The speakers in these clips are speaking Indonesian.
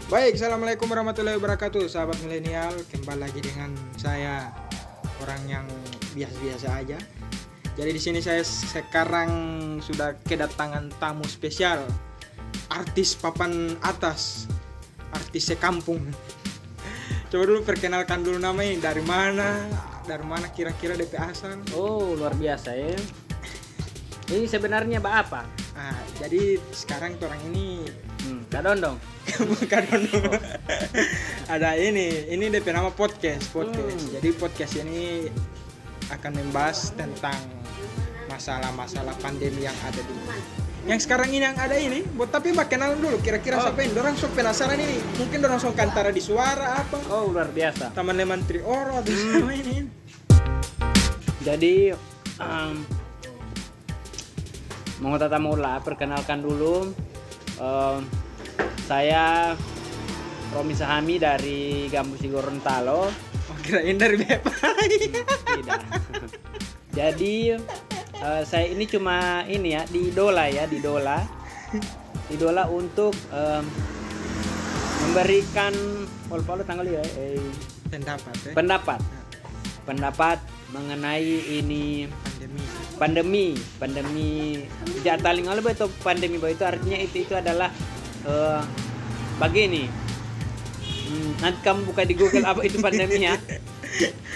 Baik, assalamualaikum warahmatullahi wabarakatuh, sahabat milenial. Kembali lagi dengan saya, orang yang biasa-biasa aja. Jadi di sini saya sekarang sudah kedatangan tamu spesial, artis papan atas, artis sekampung. Coba dulu perkenalkan dulu namanya, dari mana kira-kira DP asal. Oh, luar biasa ya. Ini sebenarnya apa? Nah, jadi sekarang orang ini Kadondong. bukan dong. Ada ini DP nama podcast. Jadi podcast ini akan membahas tentang masalah-masalah pandemi yang ada yang sekarang ini yang ada ini. Tapi kenalan dulu kira-kira siapa ini. Dorang sok penasaran ini. Mungkin dorang sok kantara di suara apa. Oh, luar biasa. Taman Menteri Oro atau siapa ini. Jadi mau tata mula perkenalkan dulu. Saya Romi Sahami dari Gambusi Gorontalo. Oh, kirain dari Bepai. Tidak. Jadi saya ini cuma diidola untuk memberikan tanggal ya pendapat mengenai ini pandemi jataling oleh itu pandemi itu artinya itu adalah begini. Nanti kamu buka di Google apa itu pandemi ya.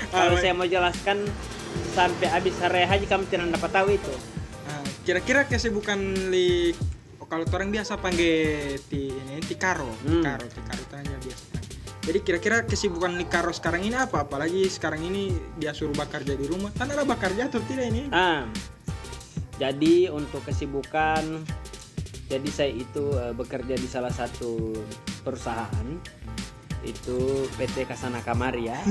Kalau saya mau jelaskan sampai habis hari haji kamu tidak dapat tahu itu. Kira-kira kesibukan kalau orang biasa panggil ti karo tanya biasa. Jadi kira-kira kesibukan Karo sekarang ini apa? Apalagi sekarang ini dia suruh bekerja di rumah. Kan ada bekerja atau tidak ini? Jadi untuk kesibukan, jadi saya itu bekerja di salah satu perusahaan itu PT Kasanaka Maria.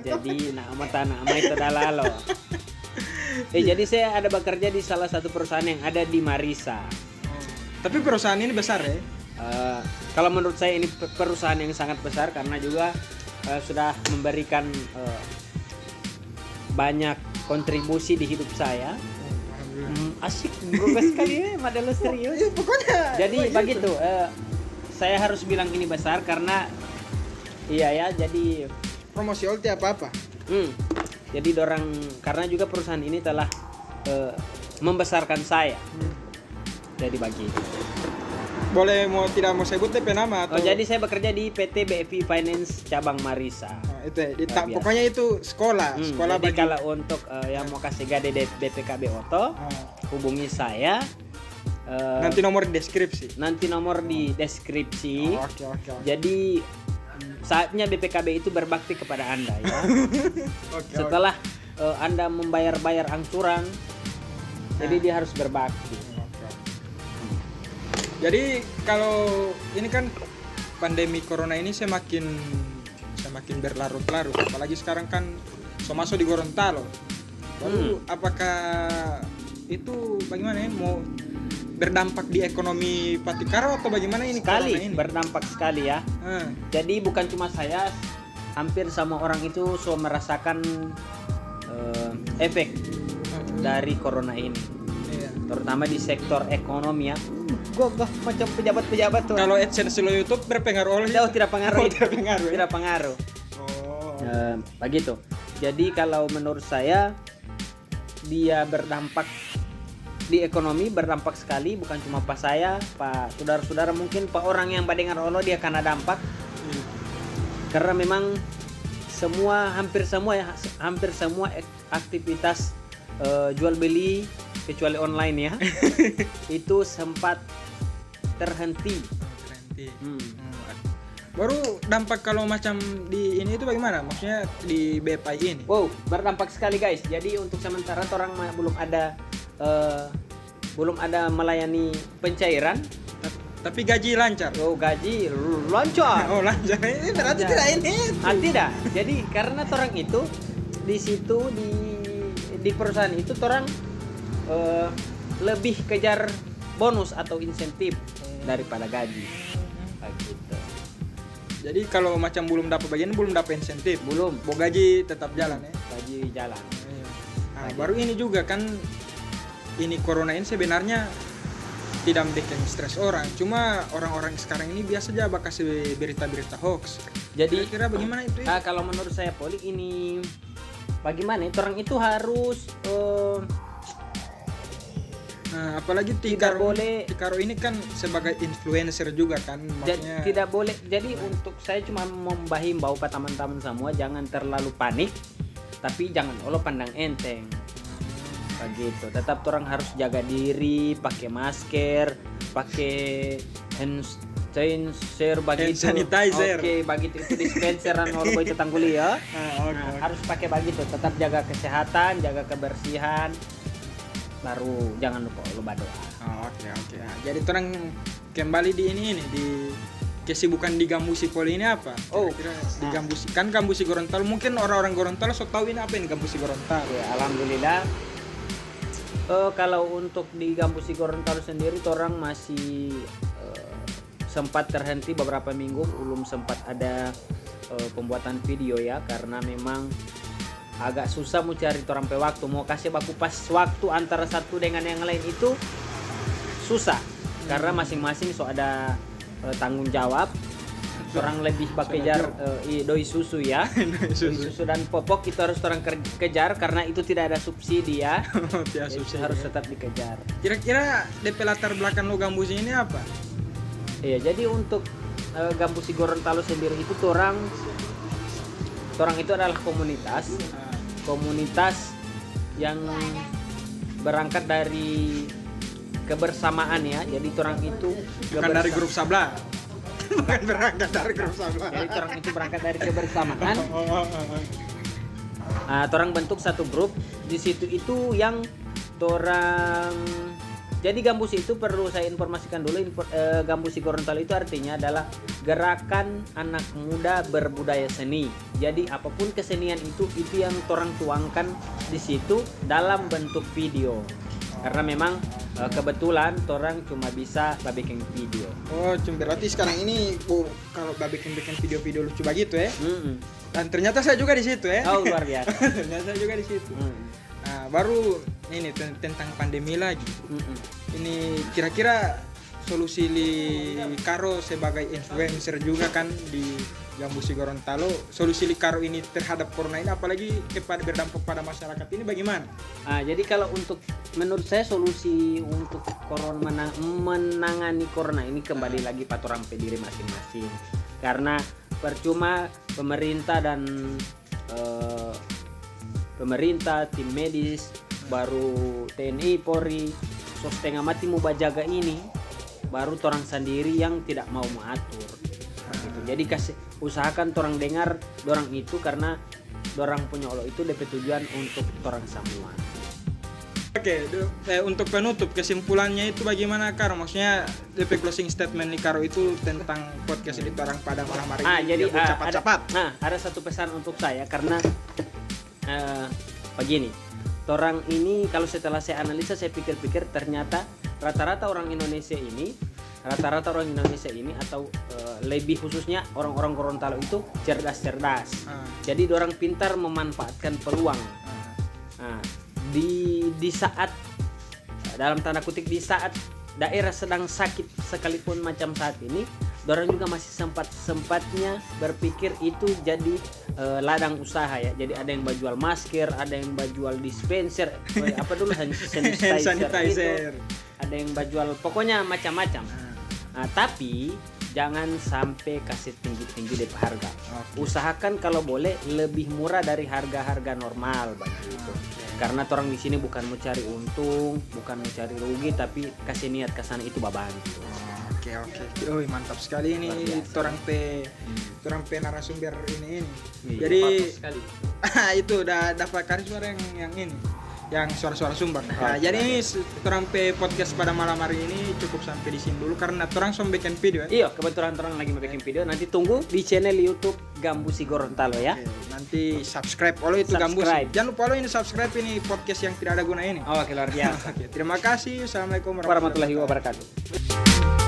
Jadi nama itu adalah lo. Jadi saya ada bekerja di salah satu perusahaan yang ada di Marisa. Tapi perusahaan ini besar ya? Kalau menurut saya ini perusahaan yang sangat besar karena juga sudah memberikan banyak kontribusi di hidup saya. Asik, berubah sekali ya, model serius. Pokoknya. Jadi begitu. Saya harus bilang ini besar karena jadi promosi ulti apa-apa. Jadi karena juga perusahaan ini telah membesarkan saya. Jadi begitu. Boleh tidak mau sebut DP nama atau? Jadi saya bekerja di PT BFI Finance cabang Marisa. Pokoknya itu sekolah. Jadi kalau untuk yang mau kasih gade BPKB Oto, hubungi saya. Nanti nomor di deskripsi. Oke. Jadi saatnya BPKB itu berbakti kepada Anda ya. Setelah Anda membayar angsuran, jadi dia harus berbakti. Jadi kalau ini kan pandemi corona ini semakin berlarut-larut, apalagi sekarang kan masuk di Gorontalo. Lalu apakah itu bagaimana ya, mau berdampak di ekonomi Patikaro atau bagaimana ini? Berdampak sekali ya. Jadi bukan cuma saya, hampir semua orang itu merasakan efek dari corona ini. Terutama di sektor ekonomi ya. Gue macam pejabat tuh. Kalau AdSense lo YouTube berpengaruh oleh? Tidak pengaruh. Tidak pengaruh. Begitu. Jadi kalau menurut saya dia berdampak di ekonomi, berdampak sekali, bukan cuma Pak saya, Pak saudara-saudara, mungkin Pak orang yang dengar Allah dia kena dampak. Karena memang hampir semua aktivitas jual beli kecuali online ya itu sempat terhenti. Baru dampak kalau macam di ini itu bagaimana? Maksudnya di BPI ini? Wow, berdampak sekali guys. Jadi untuk sementara orang belum ada melayani pencairan. Tapi gaji lancar. Oh, gaji lancar. Oh, lancar. Ini berarti tidak ini. Tidak. Jadi karena orang itu di situ di perusahaan itu orang lebih kejar bonus atau insentif daripada gaji. Gitu. Jadi kalau macam belum dapat bagian, belum dapat insentif, belum. Gaji tetap jalan ya. Gaji jalan. Baru ini juga kan, ini corona ini sebenarnya tidak bikin stres orang. Cuma orang-orang sekarang ini biasa aja kasih berita-berita hoax. Jadi kira bagaimana itu? Kalau menurut saya Poli ini bagaimana orang itu harus apalagi Tikaro ini kan sebagai influencer juga kan, makanya tidak boleh. Jadi untuk saya cuma membahimbau pada teman-teman semua jangan terlalu panik, tapi jangan pandang enteng begitu. Tetap orang harus jaga diri, pakai masker, pakai hand sanitizer begitu. Oke, begitu itu dispenseran orang itu tangguli ya. Harus pakai begitu, tetap jaga kesehatan, jaga kebersihan. Baru jangan lupa doa. Oke. Jadi orang kembali di di kesibukan di Gambusi Poli ini apa? Kira-kira di Gambusi kan Gambusi Gorontalo, mungkin orang-orang Gorontalo tahu ini apa ini Gambusi Gorontalo. Ya, alhamdulillah. Kalau untuk di Gambusi Gorontalo sendiri orang masih sempat terhenti beberapa minggu, belum sempat ada pembuatan video ya, karena memang agak susah mau cari orang pe waktu, mau kasih baku pas waktu antara satu dengan yang lain itu susah karena masing-masing ada tanggung jawab. Orang lebih kejar doi susu ya, doi susu dan popok itu harus orang kejar karena itu tidak ada subsidi ya. Harus tetap dikejar. Kira-kira DP latar belakang lo Gambusi ini apa? Iya, jadi untuk Gambusi Gorontalo sendiri itu orang itu adalah komunitas yang berangkat dari kebersamaan ya. Jadi orang itu bukan dari grup Sabla. Bukan berangkat dari grup Sabla. Jadi orang itu berangkat dari kebersamaan. Orang bentuk satu grup di situ itu yang orang. Jadi Gambusi itu perlu saya informasikan dulu, Gambusi Gorontalo itu artinya adalah gerakan anak muda berbudaya seni. Jadi apapun kesenian itu yang orang tuangkan di situ dalam bentuk video. Karena memang kebetulan orang cuma bisa bikin video. Berarti sekarang ini kalau bikin video-video lucu begitu ya. Dan ternyata saya juga di situ ya. Oh, luar biasa. Ternyata saya juga di situ. Nah, baru ini tentang pandemi lagi. Ini kira-kira solusi Karo sebagai influencer juga kan di Gambusi Gorontalo, solusi Karo ini terhadap corona ini apalagi berdampak pada masyarakat ini bagaimana? Jadi kalau untuk menurut saya solusi untuk menangani corona ini kembali lagi pada orang pediri masing-masing. Karena percuma pemerintah dan tim medis, baru TNI, Polri, setengah mati mau bajaga ini, baru orang sendiri yang tidak mau mengatur. Gitu. Jadi usahakan orang dengar orang itu karena orang punya Allah itu DP tujuan untuk orang semua. Oke, untuk penutup kesimpulannya itu bagaimana Karo? Maksudnya DP closing statement Karo itu tentang podcast ini orang pada malam hari ini. Jadi ada satu pesan untuk saya karena begini, orang ini kalau setelah saya analisa, saya pikir-pikir ternyata rata-rata orang Indonesia ini atau lebih khususnya orang-orang Gorontalo itu cerdas. Jadi orang pintar memanfaatkan peluang. Di saat dalam tanda kutip di saat daerah sedang sakit sekalipun macam saat ini, orang juga masih sempatnya berpikir itu jadi ladang usaha ya. Jadi ada yang jual masker, ada yang jual dispenser, sanitizer, ada yang jual pokoknya macam-macam. Tapi jangan sampai kasih tinggi-tinggi DP harga. Usahakan kalau boleh lebih murah dari harga-harga normal begitu. Karena orang di sini bukan mau cari untung, bukan mau cari rugi, tapi kasih niat ke sana itu bantu. Oke. Mantap sekali ini orang pe narasumber ini. Jadi itu udah dapat suara yang ini, yang suara-suara sumber. Jadi ini orang pe podcast pada malam hari ini cukup sampai di sini dulu karena orang mau bikin video. Iya, kebetulan orang lagi mau bikin video. Nanti tunggu di channel YouTube Gambusi Gorontalo ya. Nanti subscribe itu Gambusi. Jangan lupa ini subscribe ini podcast yang tidak ada guna ini. Oke, luar biasa. Terima kasih. Assalamualaikum warahmatullahi wabarakatuh.